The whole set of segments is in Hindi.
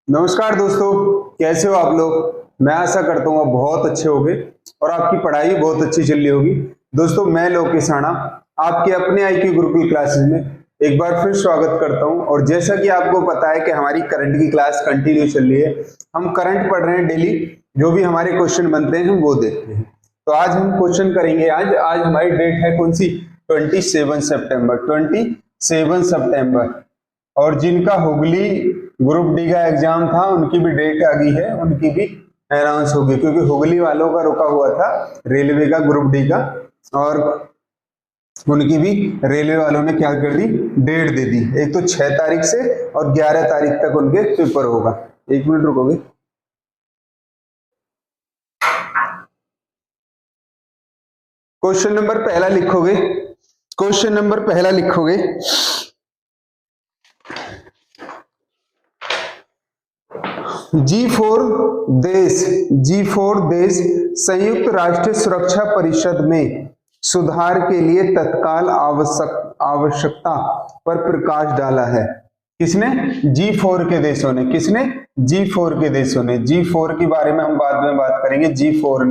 नमस्कार दोस्तों, कैसे हो आप लोग। मैं आशा करता हूँ आप बहुत अच्छे होंगे और आपकी पढ़ाई बहुत अच्छी चल रही होगी। दोस्तों, मैं लोकेश राणा आपके अपने IQ गुरुकुल क्लासेस में एक बार फिर स्वागत करता हूं। और जैसा कि आपको पता है कि हमारी करंट की क्लास कंटिन्यू चल रही है, हम करंट पढ़ रहे हैं। डेली जो भी हमारे क्वेश्चन बनते हैं हम वो देखते हैं। तो आज हम क्वेश्चन करेंगे। आज हमारी डेट है कौन सी? 27 सितंबर 27 सितंबर। और जिनका हुगली ग्रुप डी का एग्जाम था उनकी भी डेट आ गई है, उनकी भी अनाउंस होगी, क्योंकि हुगली वालों का रुका हुआ था रेलवे का ग्रुप डी का, और उनकी भी रेलवे वालों ने क्या कर दी, डेट दे दी। एक तो 6 तारीख से और 11 तारीख तक उनके पेपर होगा। 1 मिनट रुकोगे। क्वेश्चन नंबर पहला लिखोगे। क्वेश्चन नंबर पहला लिखोगे, G4 देश संयुक्त राष्ट्र सुरक्षा परिषद में सुधार के लिए तत्काल आवश्यकता पर प्रकाश डाला है। किसने? G4 के देशों ने। किसने? G4 के देशों ने। G4 के बारे में हम बाद में बात करेंगे। G4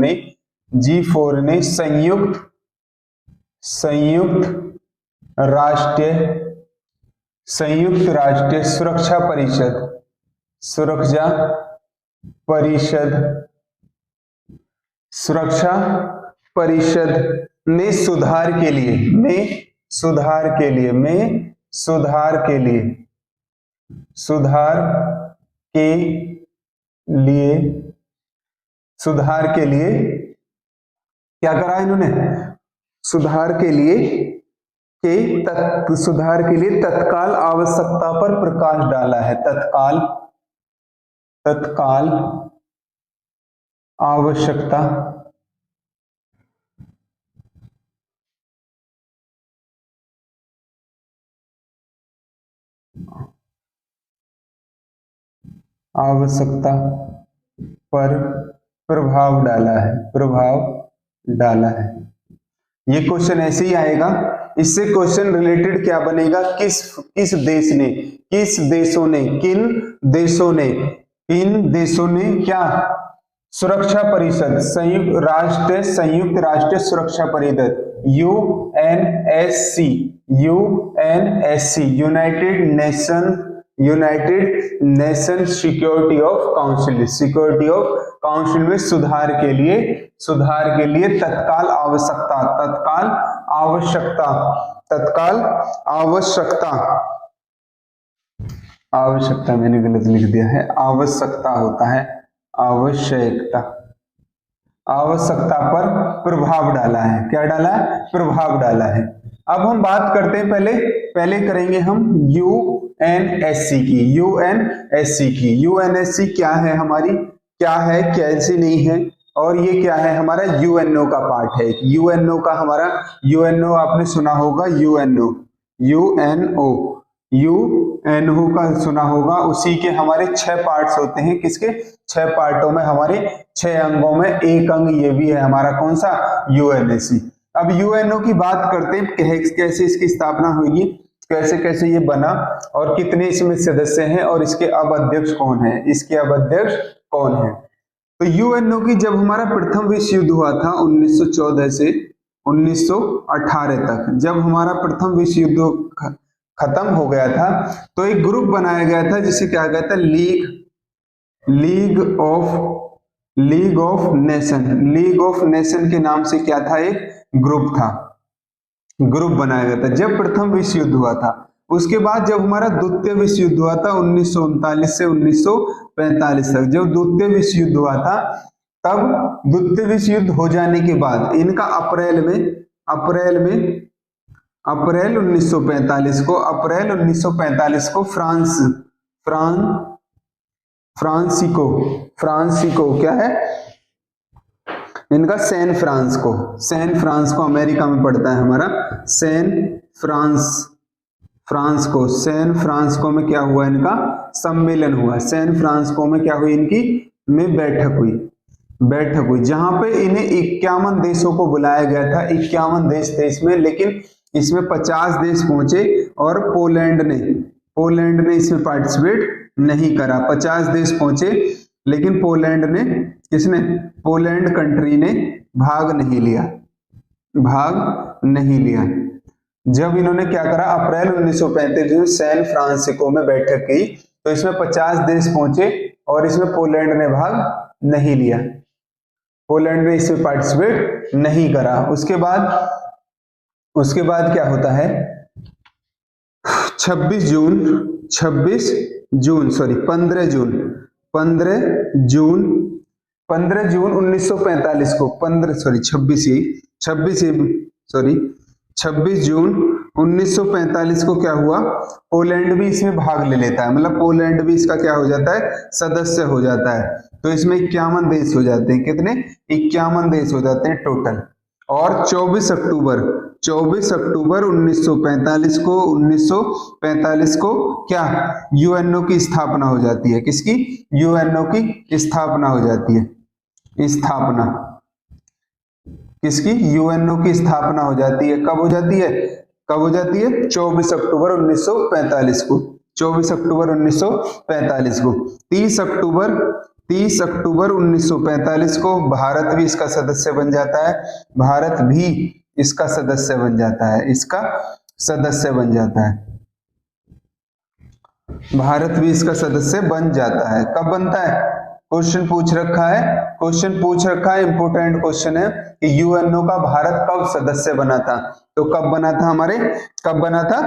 ने संयुक्त राष्ट्र सुरक्षा परिषद में सुधार के लिए क्या करा इन्होंने? सुधार के लिए तत्काल आवश्यकता पर प्रकाश डाला है। तत्काल आवश्यकता पर प्रभाव डाला है। ये क्वेश्चन ऐसे ही आएगा। इससे क्वेश्चन रिलेटेड क्या बनेगा? किन देशों ने क्या? सुरक्षा परिषद, संयुक्त राष्ट्र सुरक्षा परिषद, UNSC, United nation security of council में सुधार के लिए तत्काल आवश्यकता मैंने गलत लिख दिया है। आवश्यकता होता है आवश्यकता पर प्रभाव डाला है। क्या डाला है? प्रभाव डाला है। अब हम बात करते हैं, पहले करेंगे हम UNSC की। UNSC क्या है हमारी, क्या है, कैसी नहीं है, और ये क्या है? हमारा UNO का पार्ट है। UNO आपने सुना होगा। UNO का सुना होगा। उसी के हमारे 6 पार्ट्स होते हैं। किसके? 6 पार्टों में, हमारे 6 अंगों में एक अंग ये भी है हमारा। कौन सा? UNSC। अब UNO की बात करते हैं, कैसे इसकी स्थापना हुई, कैसे ये बना, और कितने इसमें सदस्य हैं, और इसके अब अध्यक्ष कौन है। तो UNO की जब हमारा प्रथम विश्व युद्ध हुआ था 1914 से 1918 तक, जब हमारा प्रथम विश्व युद्ध खत्म हो गया था, तो एक ग्रुप बनाया गया था जिसे क्या कहता है? लीग ऑफ नेशन के नाम से क्या था? एक ग्रुप बनाया गया था जब प्रथम विश्व युद्ध हुआ था। उसके बाद जब हमारा द्वितीय विश्व युद्ध हुआ था 1939 से 1945 तक, जब द्वितीय विश्व युद्ध हुआ था, तब द्वितीय विश्व युद्ध हो जाने के बाद इनका अप्रैल 1945 को फ्रांसिको क्या है इनका? सैन फ्रांसिस्को अमेरिका में पड़ता है हमारा। सैन फ्रांसिस्को में क्या हुआ? इनका सम्मेलन हुआ। सैन फ्रांसिस्को में क्या हुई? इनकी में बैठक हुई, जहां पे इन्हें 51 देशों को बुलाया गया था। 51 देश थे इसमें, लेकिन इसमें 50 देश पहुंचे, और पोलैंड ने इसमें पार्टिसिपेट नहीं करा। 50 देश पहुंचे लेकिन पोलैंड ने, किसने, पोलैंड कंट्री ने भाग नहीं लिया, भाग नहीं लिया। जब इन्होंने क्या करा, अप्रैल 1935 में सैन फ्रांसिस्को में बैठक की तो इसमें 50 देश पहुंचे और इसमें पोलैंड ने भाग नहीं लिया, पोलैंड ने इसमें पार्टिसिपेट नहीं करा। उसके बाद क्या होता है, 15 जून 1945 को 26 जून 1945 को क्या हुआ, पोलैंड भी इसमें भाग ले लेता है, मतलब पोलैंड भी इसका क्या हो जाता है, सदस्य हो जाता है। तो इसमें 51 देश हो जाते हैं, कितने, 51 देश हो जाते हैं टोटल। और 24 अक्टूबर 1945 को क्या, यूएनओ की स्थापना हो जाती है। किसकी, यूएनओ की स्थापना हो जाती है। स्थापना किसकी, यूएनओ की स्थापना हो जाती है। कब हो जाती है, 24 अक्टूबर 1945 को, 24 अक्टूबर 1945 को। 30 अक्टूबर 1945 को भारत भी इसका सदस्य बन जाता है, भारत भी इसका सदस्य बन जाता है, इसका सदस्य बन जाता है, भारत भी इसका सदस्य बन जाता है। कब बनता है, क्वेश्चन पूछ रखा है, इंपोर्टेंट क्वेश्चन है कि यूएनओ का भारत कब सदस्य बना था। तो कब बना था,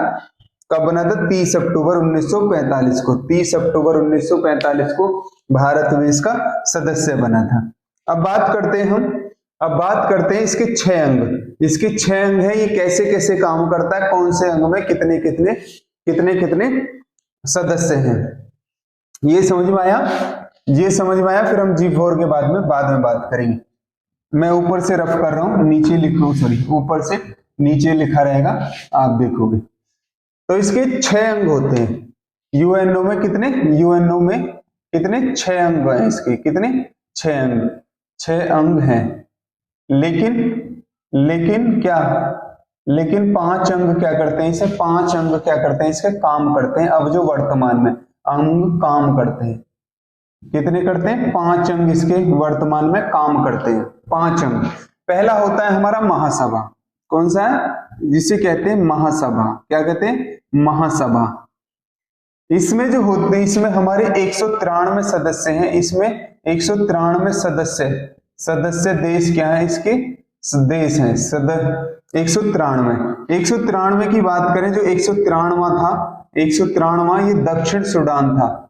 30 अक्टूबर 1945 को, 30 अक्टूबर 1945 को भारत भी इसका सदस्य बना था। अब बात करते हैं इसके 6 अंग। इसके 6 अंग है, ये कैसे कैसे काम करता है, कौन से अंग में कितने कितने सदस्य हैं, ये समझ में आया। फिर हम G4 के बाद में बात करेंगे। मैं ऊपर से रफ कर रहा हूं, नीचे लिख रहा हूं, ऊपर से नीचे लिखा रहेगा, आप देखोगे। तो इसके 6 अंग होते हैं। यूएनओ में कितने 6 अंग हैं इसके, कितने 6 अंग हैं। लेकिन 5 अंग क्या करते हैं, इसे 5 अंग क्या करते हैं, इसके काम करते हैं। अब जो वर्तमान में अंग काम करते हैं, कितने करते हैं, 5 अंग इसके वर्तमान में काम करते हैं, 5 अंग। पहला होता है हमारा महासभा। कौन सा है, जिसे कहते हैं महासभा। क्या कहते हैं, महासभा। इसमें जो होते हैं, इसमें हमारे 193 सदस्य हैं। इसमें 193 सदस्य देश क्या है, इसके देश हैं 193 की बात करें। जो 193वां ये दक्षिण सूडान था,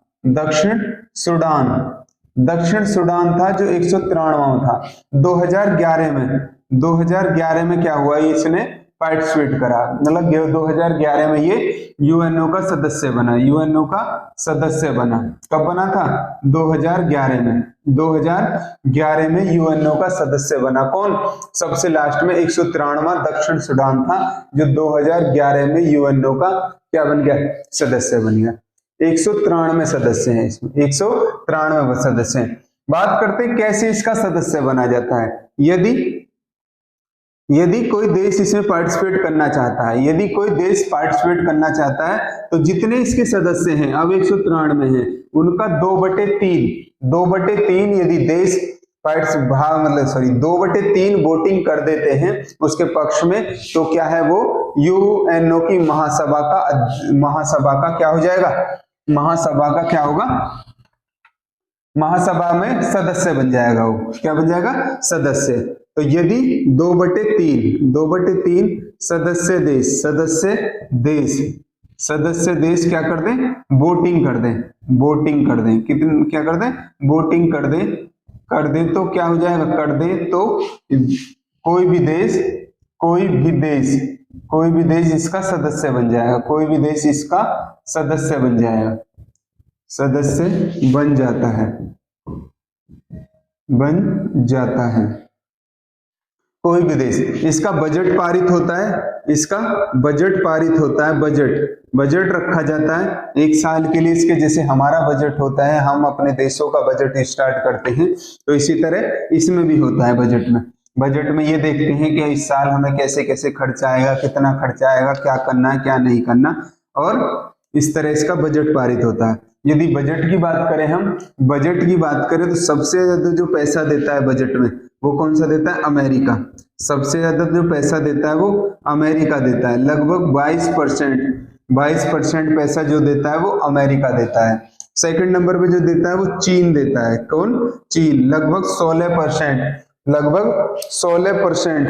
दक्षिण सूडान था जो 193वां था। 2011 में क्या हुआ, इसने पार्टिसिपेट करा, मतलब 2011 में ये यूएनओ का सदस्य बना, कब बना था, 2011 में यूएनओ का सदस्य बना। कौन, सबसे लास्ट में 193वां दक्षिण सूडान था जो 2011 में यूएनओ का क्या बन गया, सदस्य बन गया। 193 सदस्य हैं इसमें, 193 सदस्य हैं। बात करते हैं कैसे इसका सदस्य बना जाता है। यदि कोई देश इसमें पार्टिसिपेट करना चाहता है, तो जितने इसके सदस्य हैं, अब 193 हैं, उनका 2/3 यदि देश 2/3 वोटिंग कर देते हैं उसके पक्ष में, तो क्या है वो यूएनओ की महासभा का क्या हो जाएगा, महासभा का क्या होगा, महासभा में सदस्य बन जाएगा। वो क्या बन जाएगा, सदस्य। तो यदि 2/3 सदस्य देश क्या कर दें, वोटिंग कर दें, कितने क्या कर दें, वोटिंग कर दें, तो क्या हो जाएगा, कर दें तो कोई भी देश इसका सदस्य बन जाएगा, सदस्य बन जाता है कोई भी देश। इसका बजट पारित होता है, बजट रखा जाता है एक साल के लिए इसके। जैसे हमारा बजट होता है, हम अपने देशों का बजट स्टार्ट करते हैं, तो इसी तरह इसमें भी होता है। बजट में ये देखते हैं कि इस साल हमें कैसे कैसे खर्चा आएगा, कितना खर्चा आएगा, क्या करना है क्या नहीं करना, और इस तरह इसका बजट पारित होता है। यदि बजट की बात करें, हम बजट की बात करें तो सबसे ज्यादा जो पैसा देता है बजट में वो कौन सा देता है? अमेरिका। सबसे ज्यादा जो पैसा देता है वो अमेरिका देता है, लगभग 22% पैसा जो देता है वो अमेरिका देता है। सेकंड नंबर पे जो देता है वो चीन देता है। कौन? चीन, लगभग 16%, लगभग 16%,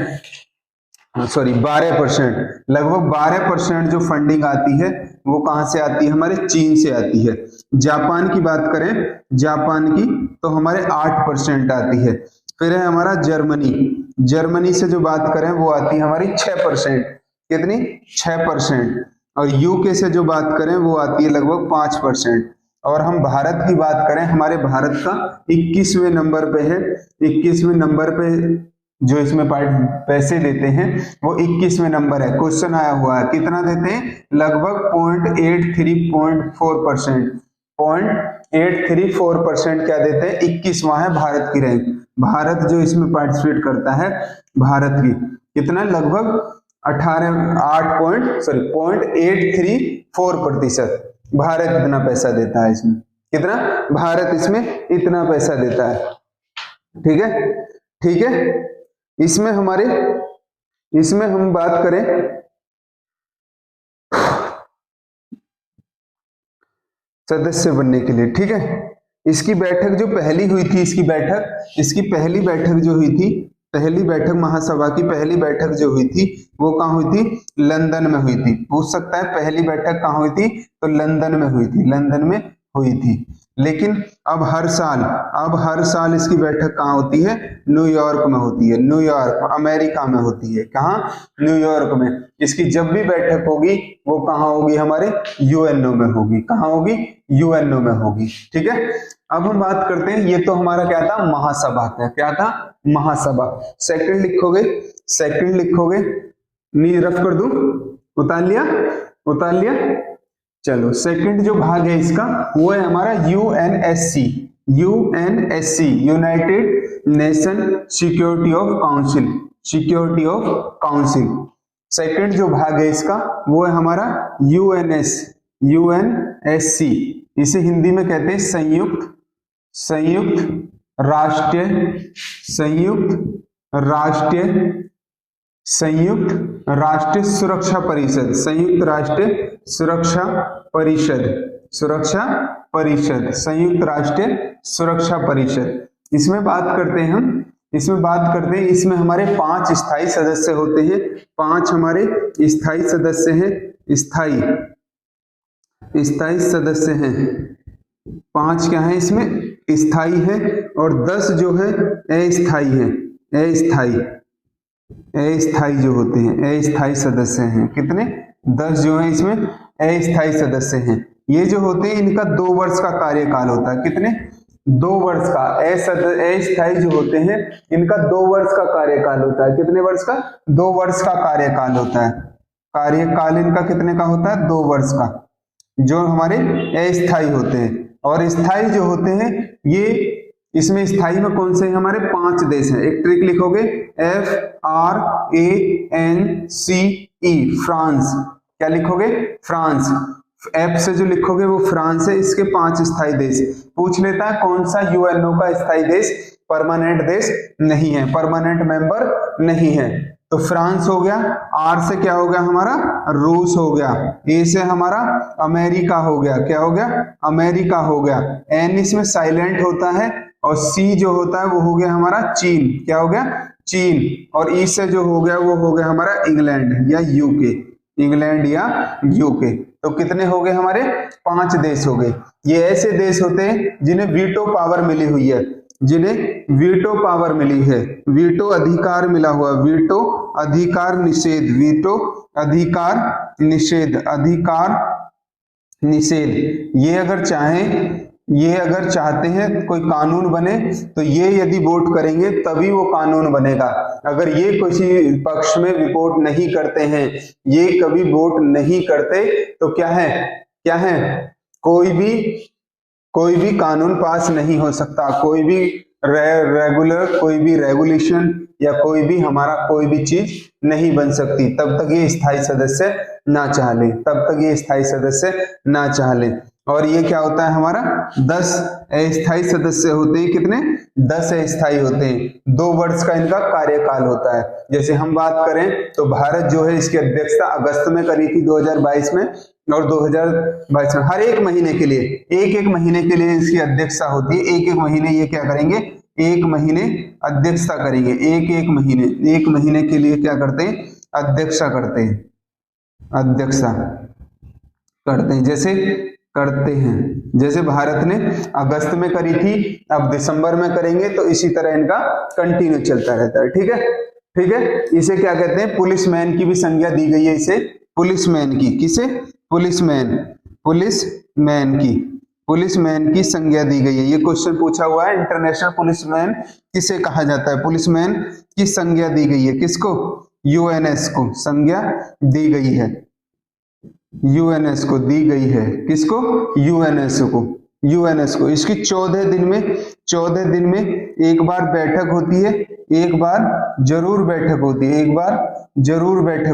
सॉरी 12%, लगभग 12% जो फंडिंग आती है वो कहां से आती है? हमारे चीन से आती है। जापान की बात करें, जापान की, तो हमारे 8% आती है। फिर है हमारा जर्मनी, जर्मनी से जो बात करें वो आती है हमारी 6%। कितनी? 6%। और यूके से जो बात करें वो आती है लगभग 5%। और हम भारत की बात करें, हमारे भारत का 21वें नंबर पे है। 21वें नंबर पे जो इसमें पैसे देते हैं वो 21वें नंबर है। क्वेश्चन आया हुआ है, कितना देते हैं? लगभग 0.83.4%। 0.834% क्या देते हैं? 21वां है भारत की रैंक। भारत जो इसमें पार्टिसिपेट करता है, भारत की कितना? लगभग 0.834%। भारत इतना पैसा देता है इसमें। कितना? भारत इसमें इतना पैसा देता है। ठीक है, ठीक है। इसमें हम बात करें सदस्य बनने के लिए, ठीक है। इसकी बैठक जो पहली हुई थी, इसकी पहली बैठक जो हुई थी, पहली बैठक, महासभा की पहली बैठक जो हुई थी वो कहाँ हुई थी? लंदन में हुई थी। पूछ सकता है पहली बैठक कहाँ हुई थी? तो लंदन में हुई थी, लंदन में हुई थी। लेकिन अब हर साल इसकी बैठक कहाँ होती है? न्यूयॉर्क में होती है। न्यूयॉर्क, अमेरिका में होती है। कहाँ? न्यूयॉर्क में। इसकी जब भी बैठक होगी वो कहाँ होगी? हमारे यूएनओ में होगी। कहाँ होगी? यूएनओ में होगी। ठीक है। अब हम बात करते हैं, ये तो हमारा क्या था? महासभा का। क्या था? महासभा। सेकंड लिखोगे, रफ कर दूं? उतार लिया। चलो, सेकंड जो भाग है इसका वो है हमारा UNSC, United nation security of council. Second जो भाग है इसका वो है हमारा यूएनएससी। इसे हिंदी में कहते हैं संयुक्त राष्ट्रीय सुरक्षा परिषद। संयुक्त राष्ट्रीय सुरक्षा परिषद। इसमें बात करते हैं हम, इसमें हमारे 5 स्थायी सदस्य होते हैं। 5 हमारे स्थायी सदस्य हैं। स्थायी सदस्य हैं 5 क्या है इसमें? स्थायी है। और 10 जो है अस्थायी है। अस्थायी जो होते हैं, अस्थायी सदस्य हैं। कितने? 10 जो है इसमें अस्थायी सदस्य हैं। ये जो होते हैं इनका 2 वर्ष का कार्यकाल होता है। कितने? 2 वर्ष का। अस्थायी जो होते हैं इनका 2 वर्ष का कार्यकाल होता है। कितने वर्ष का? 2 वर्ष का कार्यकाल होता है। कार्यकाल इनका कितने का होता है? 2 वर्ष का, जो हमारे अस्थायी होते हैं। और स्थायी जो होते हैं ये, इसमें स्थायी में कौन से? हमारे 5 देश हैं। एक ट्रिक लिखोगे, FRANCE, फ्रांस। क्या लिखोगे? फ्रांस। एफ से जो लिखोगे वो फ्रांस है। इसके 5 स्थायी देश। पूछ लेता है कौन सा यूएनओ का स्थायी देश परमानेंट देश नहीं है, परमानेंट मेंबर नहीं है। तो फ्रांस हो गया। आर से क्या हो गया हमारा? रूस हो गया। ए से हमारा अमेरिका हो गया। क्या हो गया? अमेरिका हो गया। एन इसमें साइलेंट होता है। और सी जो होता है वो हो गया हमारा चीन। क्या हो गया? चीन। और ई से जो हो गया वो हो गया हमारा इंग्लैंड या यूके। इंग्लैंड या यूके। तो कितने हो गए हमारे? 5 देश हो गए। ये ऐसे देश होते हैं जिन्हें वीटो पावर मिली हुई है, वीटो अधिकार मिला हुआ। वीटो अधिकार निषेध। ये अगर चाहते हैं कोई कानून बने तो ये यदि वोट करेंगे तभी वो कानून बनेगा। अगर ये किसी पक्ष में वोट नहीं करते हैं, ये कभी वोट नहीं करते, तो क्या है? कोई भी कानून पास नहीं हो सकता। कोई भी रेगुलेशन या कोई भी चीज नहीं बन सकती तब तक ये स्थायी सदस्य ना चाह ले। और ये क्या होता है हमारा 10 अस्थायी सदस्य होते हैं। कितने? 10 अस्थायी होते हैं। 2 वर्ष का इनका कार्यकाल होता है। जैसे हम बात करें तो भारत जो है इसकी अध्यक्षता अगस्त में करी थी 2022 में, और 2022 में हर एक महीने के लिए एक महीने के लिए इसकी अध्यक्षता होती है। एक महीने ये क्या करेंगे, एक महीने अध्यक्षता करेंगे। एक महीने के लिए क्या करते हैं, अध्यक्षता करते हैं, अध्यक्षता करते हैं। जैसे भारत ने अगस्त में करी थी, अब दिसंबर में करेंगे, तो इसी तरह इनका कंटिन्यू चलता रहता है। ठीक है। इसे क्या कहते हैं, पुलिसमैन की भी संज्ञा दी गई है इसे, पुलिसमैन की। किसे? पुलिसमैन की संज्ञा दी गई है। ये क्वेश्चन पूछा हुआ है, इंटरनेशनल पुलिसमैन किसे कहा जाता है? पुलिसमैन की संज्ञा दी गई है। किसको? यूएनएस को संज्ञा दी गई है। यूएनएस को दी गई है। किसको? यूएनएस को। इसकी 14 दिन में एक बार बैठक होती है, एक बार जरूर बैठक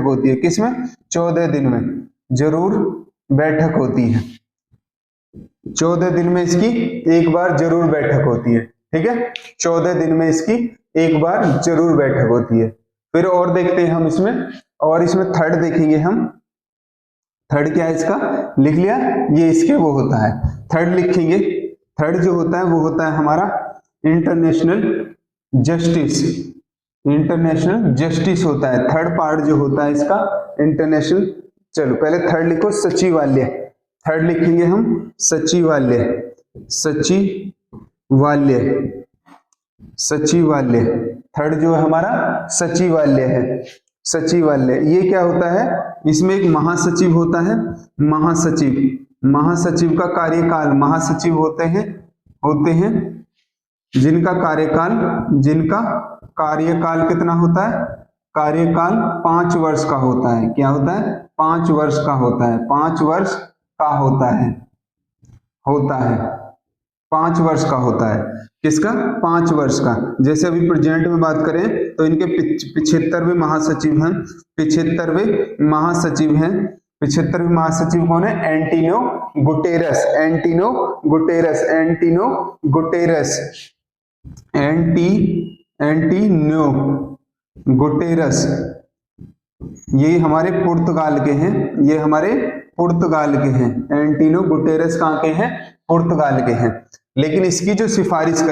होती है। किसमें? 14 दिन में जरूर बैठक होती है। 14 दिन में इसकी एक बार जरूर बैठक होती है। ठीक है, 14 दिन में इसकी एक बार जरूर बैठक होती है। फिर और देखते हैं हम इसमें थर्ड देखेंगे हम। थर्ड क्या है इसका? लिख लिया, ये इसके वो होता है। थर्ड लिखेंगे। थर्ड जो होता है वो होता है हमारा इंटरनेशनल जस्टिस होता है। थर्ड पार्ट जो होता है इसका इंटरनेशनल। चलो पहले थर्ड लिखो, सचिवालय। थर्ड लिखेंगे हम सचिवालय। थर्ड जो है हमारा सचिवालय है। ये क्या होता है? इसमें एक महासचिव होता है। महासचिव का कार्यकाल, महासचिव होते हैं जिनका कार्यकाल कितना होता है? कार्यकाल 5 वर्ष का होता है। क्या होता है? 5 वर्ष का होता है। 5 वर्ष का होता है। 5 वर्ष का होता है। किसका? 5 वर्ष का। जैसे अभी प्रेजेंट में बात करें तो इनके 75वें महासचिव हैं। 75वें महासचिव कौन है? एंटिनो गुटेरस। ये हमारे पुर्तगाल के हैं। एंटिनो गुटेरस कहाँ के हैं? पुर्तगाल के हैं। लेकिन इसकी जो सिफारिश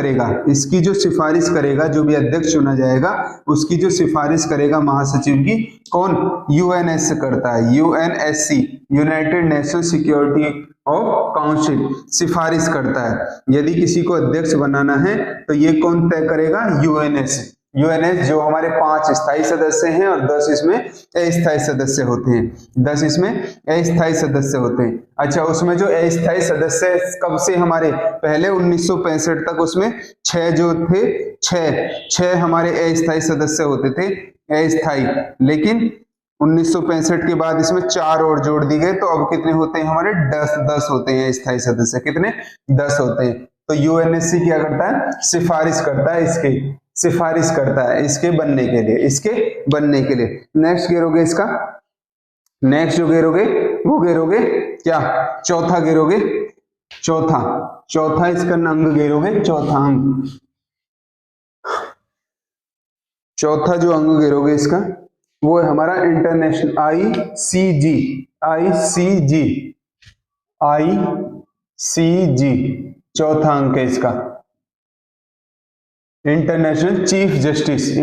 करेगा जो भी अध्यक्ष चुना जाएगा, उसकी जो सिफारिश करेगा महासचिव की, कौन? यूएनएस करता है। UNSC, United national security of council सिफारिश करता है। यदि किसी को अध्यक्ष बनाना है तो ये कौन तय करेगा? यूएनएस। जो हमारे 5 स्थायी सदस्य हैं और 10 इसमें अस्थायी सदस्य होते हैं। अच्छा, उसमें जो अस्थायी सदस्य कब से हमारे? पहले 1965 तक उसमें 6 जो थे, 6 हमारे अस्थायी सदस्य होते थे, अस्थायी। लेकिन 1965 के बाद इसमें 4 और जोड़ दी गए, तो अब कितने होते हैं हमारे? 10 होते हैं अस्थायी सदस्य। कितने? 10 होते हैं। तो यूएनएससी क्या करता है? सिफारिश करता है इसके बनने के लिए। नेक्स्ट गिरोगे इसका, नेक्स्ट जो गिरोगे वो गिरोगे क्या? चौथा गिरोगे। चौथा इसका अंग गिरोगे। चौथा जो अंग गिरोगे इसका वो है हमारा इंटरनेशनल आईसीजी। चौथा अंक है इसका इंटरनेशनल चीफ जस्टिस,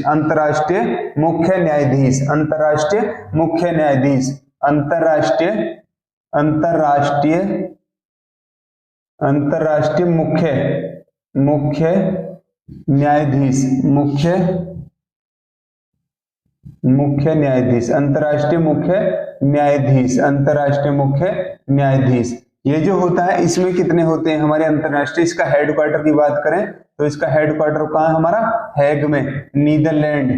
अंतर्राष्ट्रीय मुख्य न्यायाधीश। अंतर्राष्ट्रीय मुख्य न्यायाधीश। अंतर्राष्ट्रीय मुख्य न्यायाधीश। ये जो होता है इसमें कितने होते हैं हमारे अंतर्राष्ट्रीय? इसका हेडक्वार्टर की बात करें तो इसका हेडक्वार्टर कहाँ है हमारा? हैग में, नीदरलैंड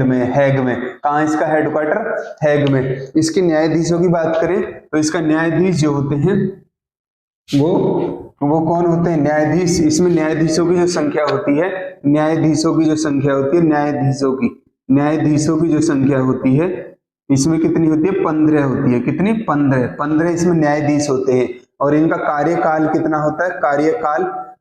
में, हैग में। कहाँ इसका हेडक्वार्टर? हैग में। इसके न्यायाधीशों की बात करें तो इसका न्यायाधीश जो होते हैं वो कौन होते हैं? न्यायाधीश। इसमें न्यायाधीशों की जो संख्या होती है, न्यायाधीशों की जो संख्या होती है इसमें कितनी होती है? 15 होती है। कितनी? 15 इसमें न्यायाधीश होते हैं। और इनका कार्यकाल कितना होता है?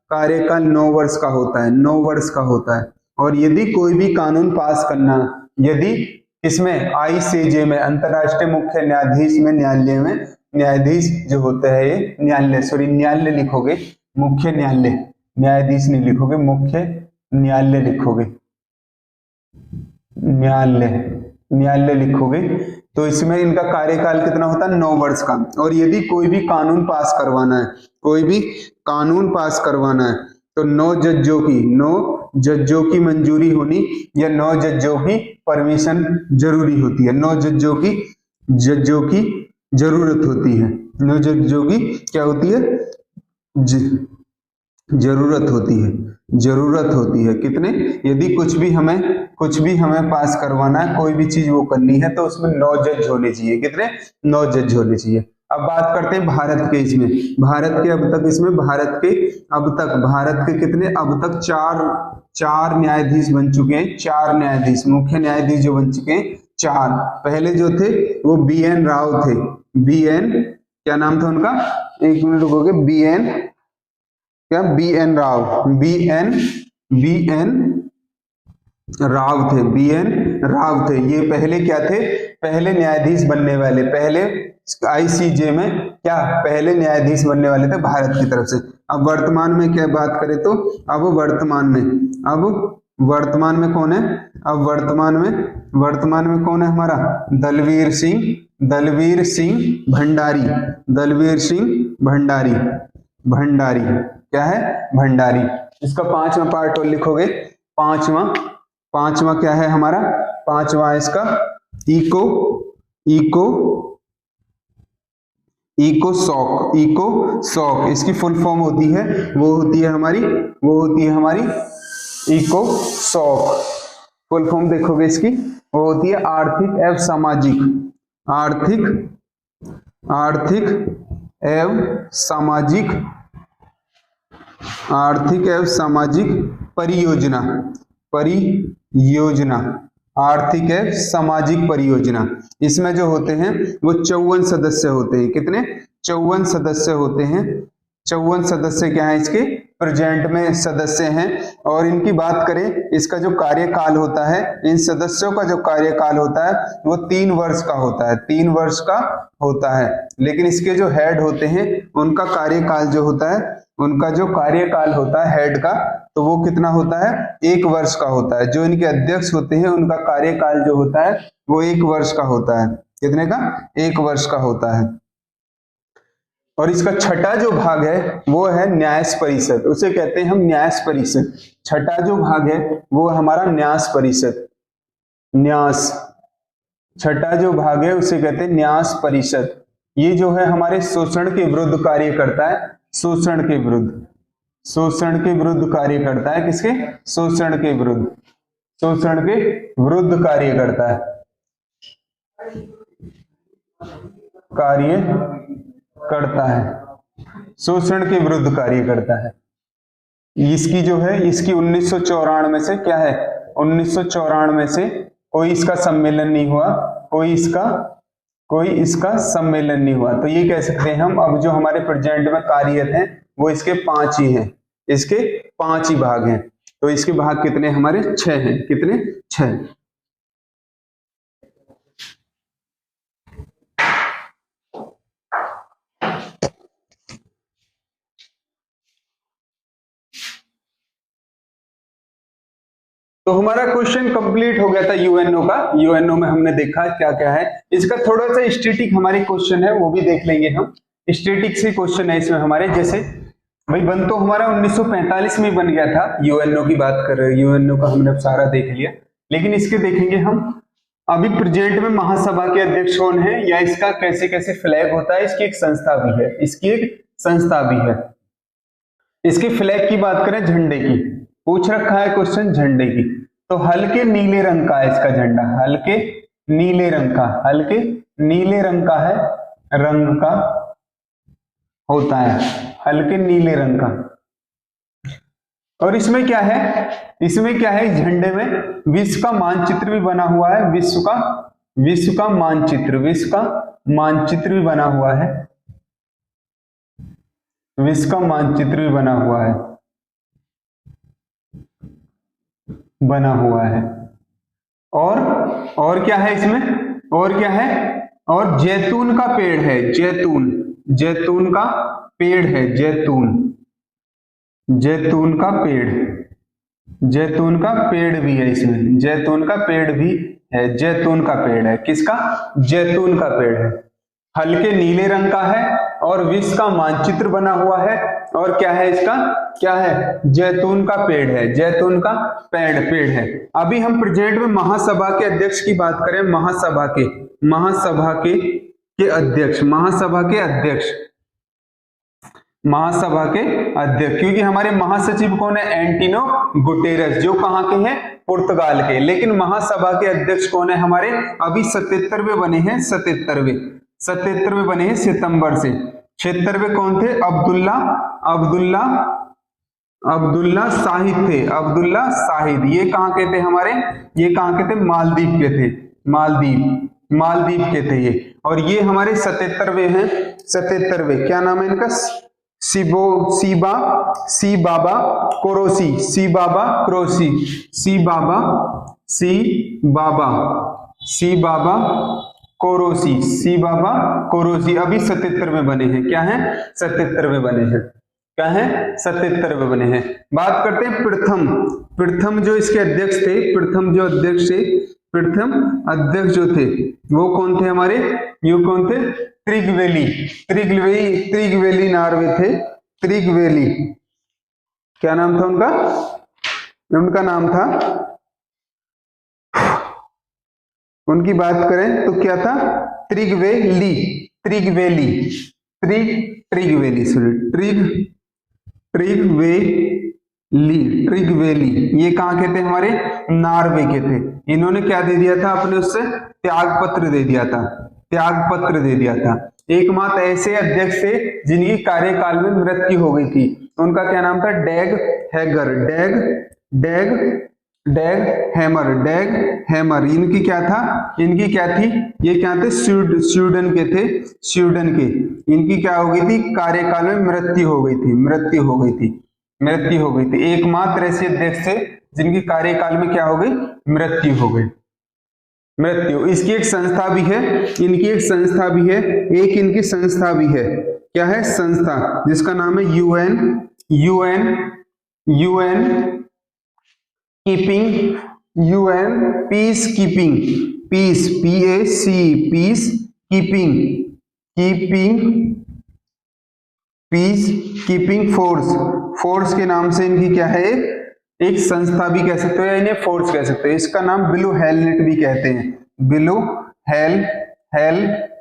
कार्यकाल 9 वर्ष का होता है। 9 वर्ष का होता है। और यदि कोई भी कानून पास करना, यदि इसमें ICJ में, अंतरराष्ट्रीय मुख्य न्यायाधीश में, न्यायालय में न्यायाधीश जो होते हैं ये न्यायालय लिखोगे, मुख्य न्यायालय, न्यायाधीश नहीं लिखोगे, मुख्य न्यायालय लिखोगे, न्यायालय लिखोगे। तो इसमें इनका कार्यकाल कितना होता है? 9 वर्ष का। और यदि कोई भी कानून पास करवाना है, कोई भी कानून पास करवाना है, तो 9 जजों की मंजूरी होनी या 9 जजों की परमिशन जरूरी होती है। 9 जजों की जरूरत होती है। 9 जजों की क्या होती है? जरूरत होती है। कितने? यदि कुछ भी हमें पास करवाना है, कोई भी चीज वो करनी है, तो उसमें 9 जज होने चाहिए। कितने? 9 जज होने चाहिए। अब बात करते हैं भारत के इसमें, भारत के कितने? अब तक चार न्यायाधीश बन चुके हैं। 4 न्यायाधीश, मुख्य न्यायाधीश जो बन चुके हैं 4। पहले जो थे वो BN राव थे। BN क्या नाम था उनका? 1 मिनट रुकोगे। BN राव, BN राव थे। ये पहले क्या थे? पहले न्यायाधीश बनने वाले, पहले ICJ में क्या? पहले न्यायाधीश बनने वाले थे भारत की तरफ से। अब वर्तमान में क्या बात करें तो अब वर्तमान में कौन है? अब वर्तमान में कौन है हमारा? दलवीर सिंह भंडारी। क्या है? भंडारी। इसका 5वां पार्ट और लिखोगे। पांचवा क्या है हमारा? 5वां इसका इकोसॉक। इसकी फुल फॉर्म होती है, वो होती है हमारी इकोसॉक। फुल फॉर्म देखोगे इसकी, वो होती है आर्थिक एवं सामाजिक परियोजना। आर्थिक एवं सामाजिक परियोजना। इसमें जो होते हैं वो 54 सदस्य होते हैं। कितने? 54 सदस्य होते हैं। 54 सदस्य क्या है इसके? प्रेजेंट में सदस्य हैं। और इनकी बात करें, इसका जो कार्यकाल होता है, इन सदस्यों का जो कार्यकाल होता है वो 3 वर्ष का होता है। 3 वर्ष का होता है। लेकिन इसके जो हेड होते हैं उनका कार्यकाल जो होता है, हेड का, तो वो कितना होता है? 1 वर्ष का होता है। जो इनके अध्यक्ष होते हैं उनका कार्यकाल जो होता है वो 1 वर्ष का होता है। कितने का? 1 वर्ष का होता है। और इसका छठा जो भाग है वो है न्यास परिषद। उसे कहते हैं हम न्यास परिषद। छठा जो भाग है वो हमारा न्यास परिषद। छठा जो भाग है उसे कहते हैं न्यास परिषद। ये जो है हमारे शोषण के विरुद्ध कार्य करता है। शोषण के विरुद्ध कार्य करता है। किसके? शोषण के विरुद्ध कार्य करता है। शोषण के विरुद्ध कार्य करता है। इसकी जो है, इसकी 1994 से क्या है? 1994 से कोई इसका सम्मेलन नहीं हुआ। कोई इसका सम्मेलन नहीं हुआ। तो ये कह सकते हैं हम, अब जो हमारे प्रेजेंट में कार्यरत हैं वो इसके 5 ही हैं। इसके 5 ही भाग हैं। तो इसके भाग कितने हमारे? 6 हैं। कितने? 6। तो हमारा क्वेश्चन कंप्लीट हो गया था यूएनओ का। यूएनओ में हमने देखा क्या क्या है। इसका थोड़ा सा स्टैटिक हमारे क्वेश्चन है, वो भी देख लेंगे हम। स्टैटिक से क्वेश्चन है इसमें हमारे, जैसे भाई बन तो हमारा 1945 में बन गया था। यूएनओ की बात कर रहे हैं, यूएनओ का हमने सारा देख लिया। लेकिन इसके देखेंगे हम अभी प्रेजेंट में महासभा के अध्यक्ष कौन है, या इसका कैसे कैसे फ्लैग होता है। इसकी एक संस्था भी है। इसके फ्लैग की बात करें, झंडे की पूछ रखा है क्वेश्चन, झंडे की। तो हल्के नीले रंग का है इसका झंडा। हल्के नीले रंग का है, रंग का होता है, हल्के नीले रंग का। और इसमें क्या है? इस झंडे में विश्व का मानचित्र भी बना हुआ है। विश्व का विश्व का मानचित्र, विश्व का मानचित्र भी बना हुआ है, विश्व का मानचित्र भी बना हुआ है, बना हुआ है। और क्या है इसमें, और क्या है, और जैतून का पेड़ है, जैतून, जैतून का पेड़ है, जैतून, जैतून का पेड़, जैतून का पेड़ भी है इसमें, जैतून का पेड़ भी है, जैतून का पेड़ है, किसका, जैतून का पेड़ है, हल्के नीले रंग का है और विश्व का मानचित्र बना हुआ है। और क्या है इसका, क्या है, जैतून का पेड़ है, जैतून का पेड़ है। अभी हम प्रेजेंट में महासभा के अध्यक्ष की बात करें, महासभा के अध्यक्ष, महासभा के अध्यक्ष, महासभा के अध्यक्ष, क्योंकि हमारे महासचिव कौन है, एंटोनियो गुटेरेस, जो कहाँ के हैं, पुर्तगाल के। लेकिन महासभा के अध्यक्ष कौन है हमारे, अभी 77वें बने हैं, 77वें बने हैं सितंबर से। 76वें कौन थे, अब्दुल्ला शाहिद थे, अब्दुल्ला शाहिद। ये कहाँ के थे हमारे, ये कहाँ के थे, मालदीव के थे, मालदीव के थे ये। और ये हमारे 77वें हैं, 77वें, क्या नाम है इनका, सीबाबा कोरोसी, सीबाबा कोरोसी अभी 77वें बने हैं, क्या है, 77वें बने हैं, क्या है, 77वें बने हैं। बात करते हैं प्रथम जो इसके अध्यक्ष थे, प्रथम अध्यक्ष जो थे वो कौन थे हमारे, ये कौन थे, त्रिगवेली नार्वे थे, त्रिगवेली, क्या नाम था उनका नाम था, उनकी बात करें तो क्या था, त्रिगवेली, ये कहाँ के थे हमारे, नार्वे के थे। इन्होंने क्या दे दिया था अपने, उससे त्याग पत्र दे दिया था। एकमात्र ऐसे अध्यक्ष थे जिनकी कार्यकाल में मृत्यु हो गई थी, उनका क्या नाम था, डैग हैमर। इनकी क्या थी, ये क्या थे, स्वीडन के थे, इनकी क्या हो गई थी, कार्यकाल में मृत्यु हो गई थी। एकमात्र ऐसे अध्यक्ष थे जिनकी कार्यकाल में क्या हो गई, मृत्यु हो गई। इसकी एक संस्था भी है, इनकी एक संस्था भी है, क्या है संस्था, जिसका नाम है पीस कीपिंग फोर्स के नाम से इनकी क्या है, एक संस्था भी कह सकते हो या इन्हें फोर्स कह सकते हो। इसका नाम ब्लू हेलनेट भी कहते हैं, ब्लू हेलनेट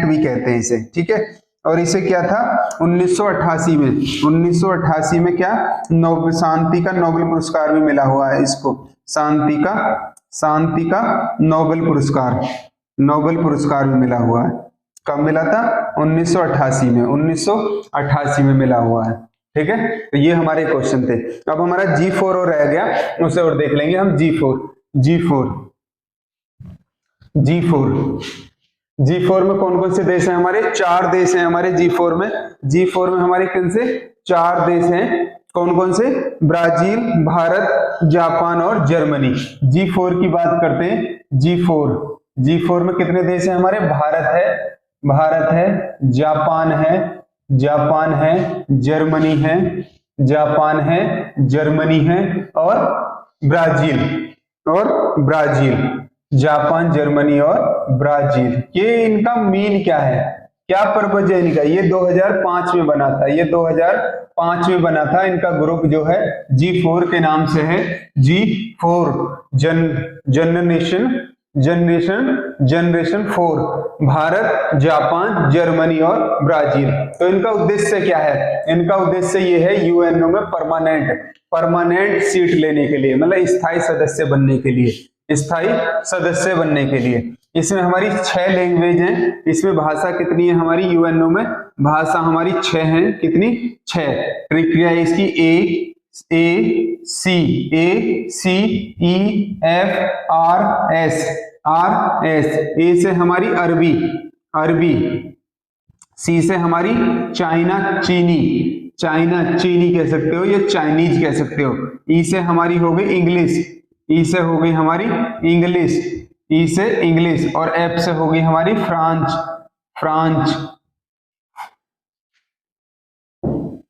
भी कहते हैं इसे, ठीक है। और इसे क्या था, 1988 में क्या, शांति का नोबेल पुरस्कार भी मिला हुआ है इसको, शांति का नोबेल पुरस्कार भी मिला हुआ है। कब मिला था, 1988 में मिला हुआ है, ठीक है। तो ये हमारे क्वेश्चन थे। अब हमारा G4 और रह गया, उसे और देख लेंगे हम। G4 में कौन कौन से देश हैं हमारे, 4 देश हैं हमारे G4 में हमारे किन से, 4 देश हैं, कौन कौन से, ब्राजील, भारत, जापान और जर्मनी। G4 की बात करते हैं। G4 में कितने देश हैं हमारे, भारत है, जापान है, जर्मनी है, और ब्राजील, जापान, जर्मनी और ब्राजील। ये इनका मीन क्या है, क्या पर्पज है इनका, ये 2005 में बना था, इनका ग्रुप जो है G4 के नाम से है, G4 generation 4, Bharat, Japan, Germany और ब्राजील। तो इनका उद्देश्य क्या है, इनका उद्देश्य ये है यूएनओ में परमानेंट सीट लेने के लिए, मतलब स्थायी सदस्य बनने के लिए। इसमें हमारी 6 लैंग्वेज हैं। इसमें भाषा कितनी है हमारी, यूएनओ में भाषा हमारी 6 हैं, कितनी, 6। प्रक्रिया इसकी 1 ARS। ए से हमारी अरबी, सी से हमारी चाइना, चीनी कह सकते हो या चाइनीज कह सकते हो। ई से हमारी हो गई इंग्लिश, ई से हो गई हमारी इंग्लिश, ई से इंग्लिश। और एफ से हो गई हमारी फ्रांच।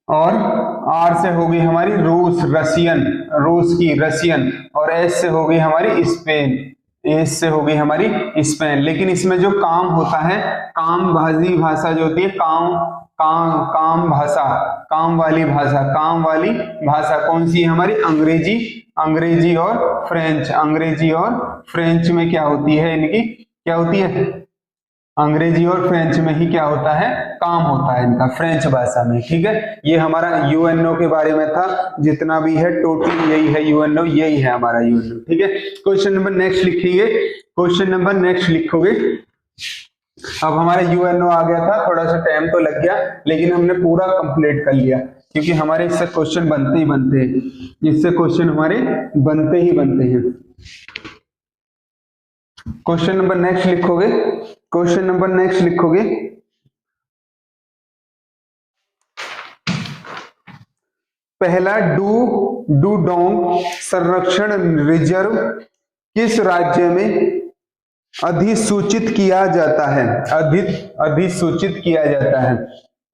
और आर से हो गई हमारी रूस, रशियन। और एस से हो गई हमारी स्पेन, एस से हो गई हमारी स्पेन। लेकिन इसमें जो काम होता है, काम भाषा जो होती है, काम वाली भाषा कौन सी है हमारी? अंग्रेजी और फ्रेंच में क्या होती है इनकी? क्या होती है? अंग्रेजी और फ्रेंच में ही क्या होता है? काम होता है इनका, फ्रेंच भाषा में। ठीक है, ये हमारा यूएनओ के बारे में था। जितना भी है टोटल यही है यूएनओ, यही है हमारा यूएनओ। ठीक है, क्वेश्चन नंबर नेक्स्ट लिखेंगे। क्वेश्चन नंबर नेक्स्ट लिखोगे। अब हमारा यूएनओ आ गया था, थोड़ा सा टाइम तो लग गया, लेकिन हमने पूरा कंप्लीट कर लिया, क्योंकि हमारे इससे क्वेश्चन बनते ही बनते हैं, इससे क्वेश्चन हमारे बनते ही बनते हैं। क्वेश्चन नंबर नेक्स्ट लिखोगे। क्वेश्चन नंबर नेक्स्ट लिखोगे। पहला डूडोंग संरक्षण रिजर्व किस राज्य में अधिसूचित किया जाता है? अधिसूचित किया जाता है।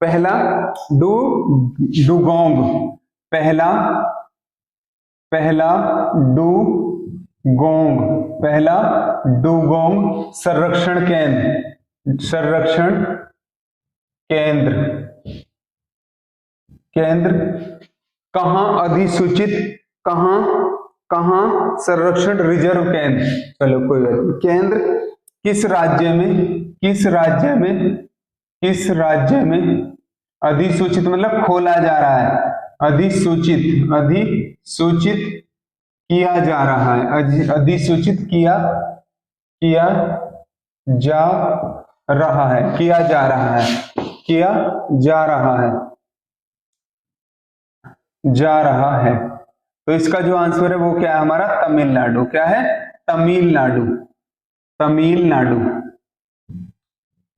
पहला डूगोंग, पहला डूगोंग संरक्षण केंद्र कहाँ अधिसूचित, कहाँ संरक्षण रिजर्व केंद्र, चलो कोई बात नहीं, केंद्र किस राज्य में अधिसूचित मतलब खोला जा रहा है, अधिसूचित किया जा रहा है, अधिसूचित किया जा रहा है। तो इसका जो आंसर है वो क्या है हमारा? तमिलनाडु। क्या है?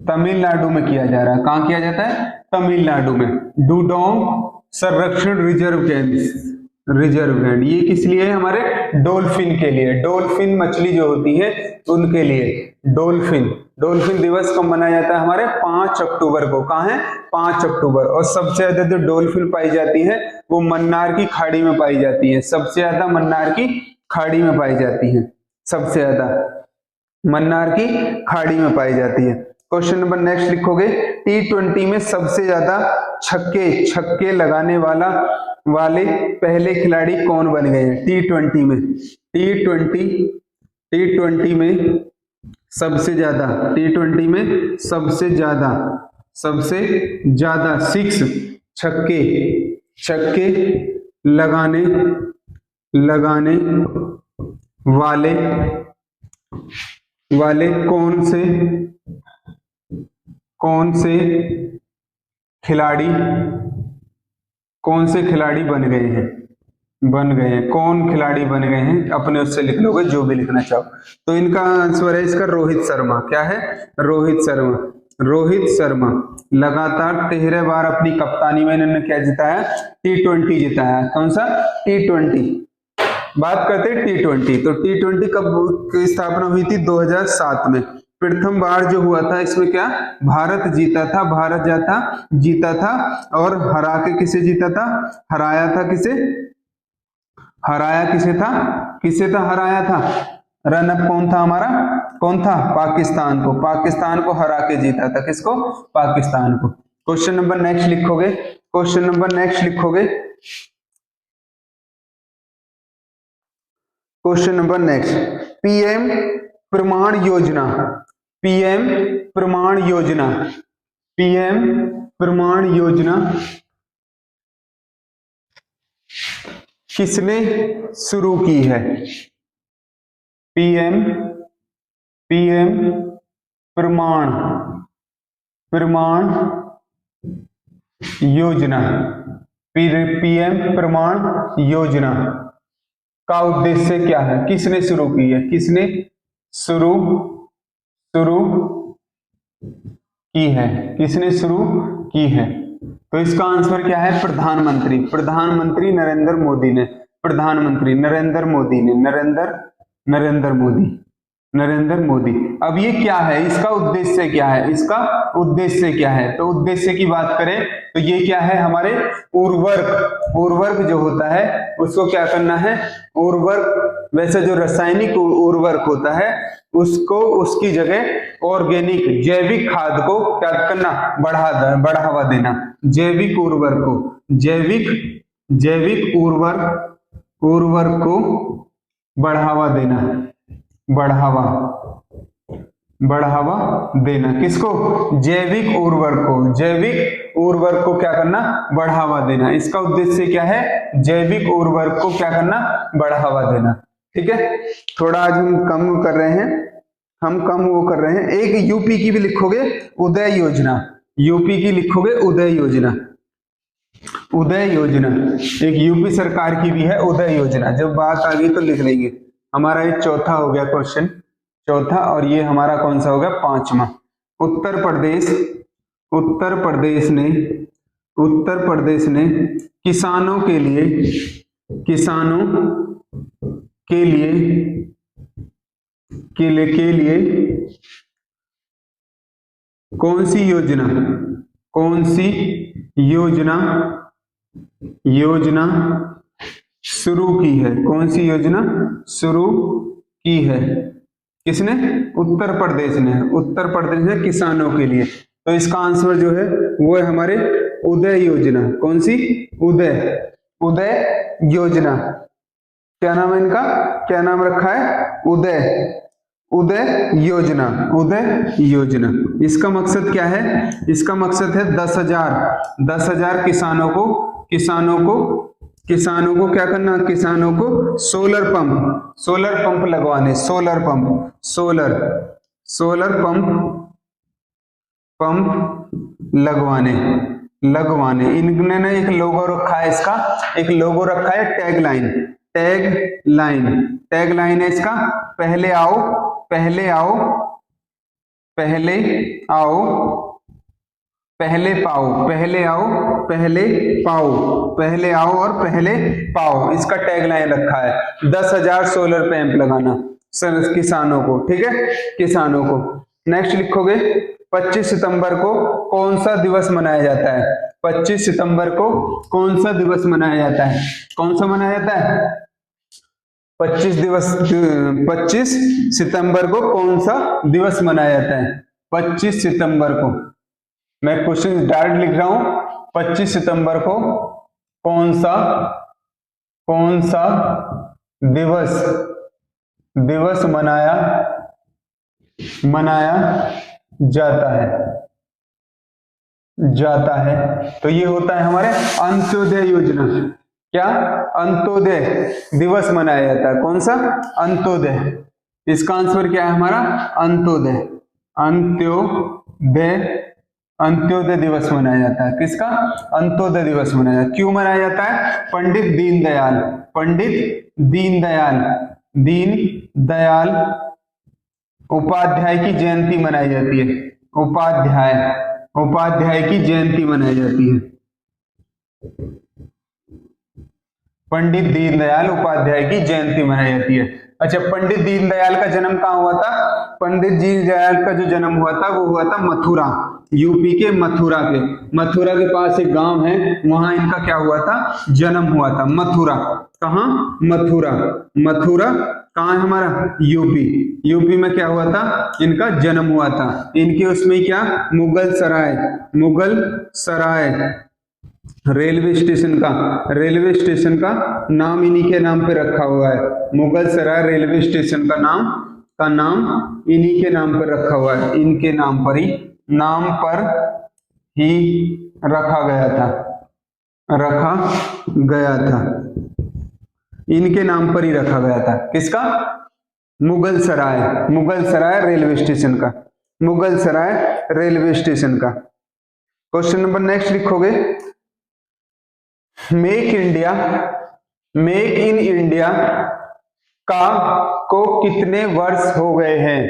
तमिलनाडु में किया जा रहा है। कहां किया जाता है? तमिलनाडु में। डूडोंग संरक्षण रिजर्व कैंड, ये किस लिए है? हमारे डॉल्फिन के लिए, डॉल्फिन मछली जो होती है उनके लिए। डॉल्फिन दिवस कब मनाया जाता है? हमारे 5 अक्टूबर को। कहाँ है? 5 अक्टूबर। और सबसे ज्यादा जो डॉल्फिन पाई जाती है वो मन्नार की खाड़ी में पाई जाती है, सबसे ज्यादा मन्नार की खाड़ी में पाई जाती है, सबसे ज्यादा मन्नार की खाड़ी में पाई जाती है। क्वेश्चन नंबर नेक्स्ट लिखोगे। T20 में सबसे ज्यादा छक्के लगाने वाले पहले खिलाड़ी कौन बन गए हैं? T20 में सबसे ज्यादा 6 छक्के लगाने वाले कौन से खिलाड़ी बन गए हैं? कौन खिलाड़ी बन गए हैं? अपने उससे लिख लोगे जो भी लिखना चाहो। तो इनका आंसर है इसका रोहित शर्मा। क्या है? रोहित शर्मा लगातार 13 बार अपनी कप्तानी में इन्होंने क्या जिताया? T20 जिताया। कौन सा? T20। बात करते हैं T20। तो T20 कब की स्थापना हुई थी? 2007 में। प्रथम बार जो हुआ था इसमें क्या भारत जीता था, जीता था। और हरा के किसे जीता था? हराया किसे था? हराया था। रनअप कौन था हमारा? कौन था? पाकिस्तान को हरा के जीता था। किसको? पाकिस्तान को। क्वेश्चन नंबर नेक्स्ट लिखोगे। Question number next. पीएम प्रमाण योजना किसने शुरू की है? पीएम प्रमाण योजना पीएम प्रमाण योजना का उद्देश्य क्या है? किसने शुरू की है? किसने शुरू की है? किसने शुरू की है? तो इसका आंसर क्या है? प्रधानमंत्री। प्रधानमंत्री नरेंद्र मोदी ने, प्रधानमंत्री नरेंद्र मोदी ने, नरेंद्र मोदी। अब ये क्या है? इसका उद्देश्य क्या है? इसका उद्देश्य क्या है? तो उद्देश्य की बात करें तो ये क्या है? हमारे उर्वरक जो होता है उसको क्या करना है? उर्वरक, वैसे जो रासायनिक उर्वरक होता है उसको, उसकी जगह ऑर्गेनिक जैविक खाद को क्या करना? बढ़ावा देना। जैविक उर्वरक को, जैविक उर्वरक को बढ़ावा देना, बढ़ावा देना। किसको? जैविक उर्वरक को क्या करना? बढ़ावा देना। इसका उद्देश्य क्या है? जैविक उर्वरक को क्या करना? बढ़ावा देना। ठीक है, थोड़ा आज हम कम कर रहे हैं, एक यूपी की भी लिखोगे, उदय योजना। यूपी की लिखोगे उदय योजना, एक यूपी सरकार की भी है उदय योजना। जब बात आ गई तो लिख लेंगे। हमारा ये चौथा हो गया क्वेश्चन, चौथा, और ये हमारा कौन सा हो गया? पांचवा। उत्तर प्रदेश ने किसानों के लिए कौन सी योजना शुरू की है? कौन सी योजना शुरू की है? किसने? उत्तर प्रदेश ने किसानों के लिए। तो इसका आंसर जो है वो है हमारे उदय योजना। कौन सी? उदय योजना। क्या नाम है इनका? क्या नाम रखा है? उदय योजना। इसका मकसद क्या है? इसका मकसद है 10,000 किसानों को क्या करना? किसानों को सोलर पंप लगवाने, सोलर पंप लगवाने। इन्होंने ना एक लोगो रखा है, इसका एक लोगो रखा है, टैगलाइन है इसका, पहले आओ और पहले पाओ। इसका टैगलाइन रखा है 10,000 सोलर पंप लगाना किसानों को। ठीक है, किसानों को। नेक्स्ट लिखोगे 25 सितंबर को कौन सा दिवस मनाया जाता है? 25 सितंबर को कौन सा दिवस मनाया जाता है? कौन सा मनाया जाता है? 25 सितंबर को कौन सा दिवस मनाया जाता है? 25 सितंबर को, मैं क्वेश्चन डायरेक्ट लिख रहा हूं। 25 सितंबर को कौन सा दिवस मनाया जाता है? तो ये होता है हमारे अंत्योदय योजना। क्या? अंत्योदय दिवस मनाया जाता है। कौन सा? अंत्योदय। इसका आंसर क्या है हमारा? अंत्योदय दिवस मनाया जाता है। किसका? अंत्योदय दिवस मनाया जाता है। क्यों मनाया जाता है? पंडित दीनदयाल उपाध्याय की जयंती मनाई जाती है। उपाध्याय की जयंती मनाई जाती है। पंडित दीनदयाल उपाध्याय की जयंती मनाई जाती है। अच्छा, पंडित दीनदयाल का जन्म कहाँ हुआ था? पंडित दीनदयाल का जो जन्म हुआ था वो हुआ था मथुरा, यूपी के मथुरा के पास एक गांव है, वहां इनका क्या हुआ था? जन्म हुआ था। मथुरा कहाँ? मथुरा कहाँ है हमारा? यूपी में क्या हुआ था? इनका जन्म हुआ था। इनके उसमें क्या? मुगल सराय रेलवे स्टेशन का नाम इन्हीं के नाम पे रखा हुआ है। मुगल सराय रेलवे स्टेशन का नाम इन्हीं के नाम पर रखा हुआ है। इनके नाम पर ही रखा गया इनके नाम पर ही रखा गया था। किसका? मुगल सराय रेलवे स्टेशन का। क्वेश्चन नंबर नेक्स्ट लिखोगे मेक इन इंडिया को कितने वर्ष हो गए हैं?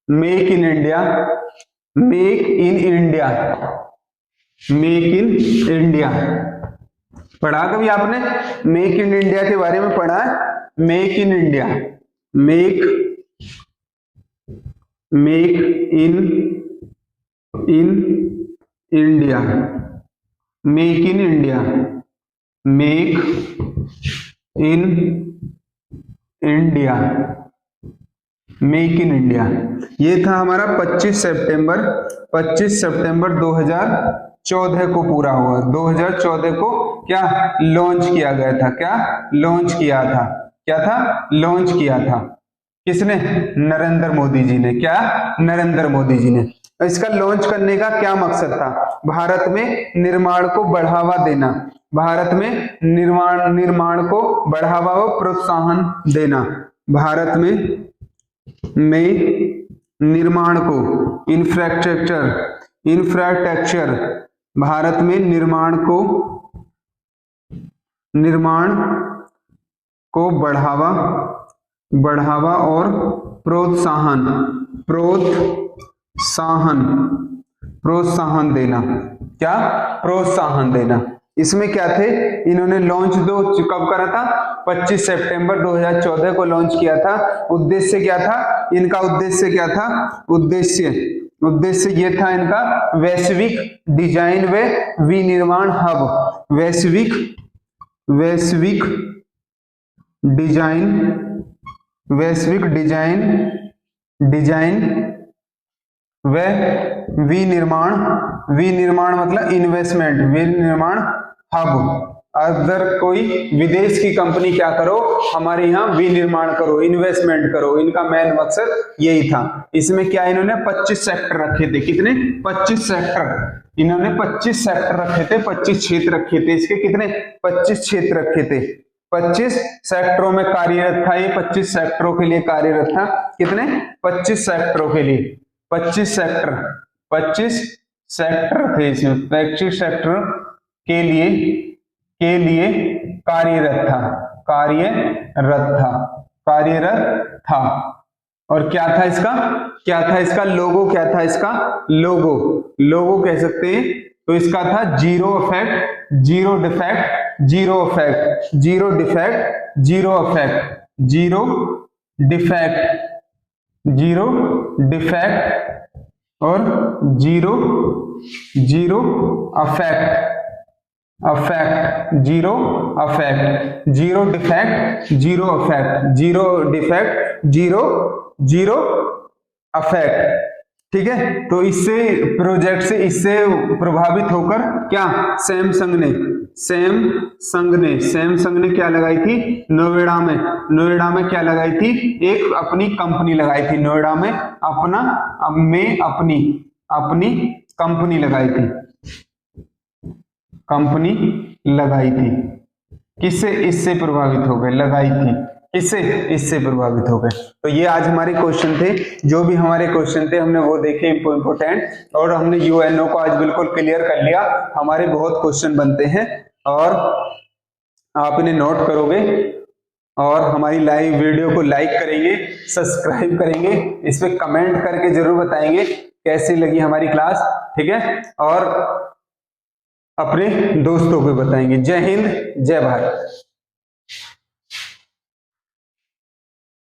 मेक इन इंडिया पढ़ा कभी आपने? मेक इन इंडिया के बारे में पढ़ा है? Make in India, make in India, make in India, make in India, make in India. ये था हमारा 25 सितंबर 2014 को पूरा हुआ। 2014 को क्या लॉन्च किया गया था? लॉन्च किया था किसने? नरेंद्र मोदी जी ने। नरेंद्र मोदी जी ने। इसका लॉन्च करने का क्या मकसद था? भारत में निर्माण को बढ़ावा देना, भारत में निर्माण को बढ़ावा व प्रोत्साहन देना, भारत में निर्माण को इंफ्रास्ट्रक्चर, भारत में निर्माण को बढ़ावा और प्रोत्साहन देना। क्या? प्रोत्साहन देना। इसमें क्या थे? इन्होंने लॉन्च कब करा था? 25 सितंबर 2014 को लॉन्च किया था। उद्देश्य क्या था इनका? उद्देश्य ये था इनका वैश्विक डिजाइन व विनिर्माण हब, वैश्विक डिजाइन व विनिर्माण मतलब इन्वेस्टमेंट, विनिर्माण हब। अगर कोई विदेश की कंपनी क्या करो, हमारे यहाँ विनिर्माण करो, इन्वेस्टमेंट करो, इनका मेन मकसद यही था। इसमें क्या इन्होंने 25 सेक्टर रखे थे। कितने? 25 सेक्टर। इन्होंने 25 सेक्टर रखे थे, 25 क्षेत्र रखे थे। इसके कितने? 25 क्षेत्र रखे थे। 25 सेक्टरों में कार्यरत था ये। 25 सेक्टरों के लिए कार्यरत था। कितने? 25 सेक्टरों के लिए। 25 सेक्टर थे इसमें। 25 सेक्टर के लिए कार्यरत था। और क्या था इसका? लोगो क्या था इसका? लोगो कह सकते हैं। तो इसका था जीरो डिफेक्ट और जीरो अफेक्ट। ठीक है। तो इससे प्रोजेक्ट से प्रभावित होकर क्या सैमसंग ने क्या लगाई थी? नोएडा में क्या लगाई थी? एक अपनी कंपनी लगाई थी। नोएडा में अपनी कंपनी लगाई थी। किससे? इससे प्रभावित हो गए। लगाई थी इससे प्रभावित हो गए। तो ये आज हमारे क्वेश्चन थे। जो भी हमारे क्वेश्चन थे हमने वो देखे इंपोर्टेंट, और हमने यूएनओ को आज बिल्कुल क्लियर कर लिया। हमारे बहुत क्वेश्चन बनते हैं और आप इन्हें नोट करोगे और हमारी लाइव वीडियो को लाइक करेंगे, सब्सक्राइब करेंगे, इस पे कमेंट करके जरूर बताएंगे कैसी लगी हमारी क्लास। ठीक है। और अपने दोस्तों को बताएंगे। जय हिंद, जय भारत।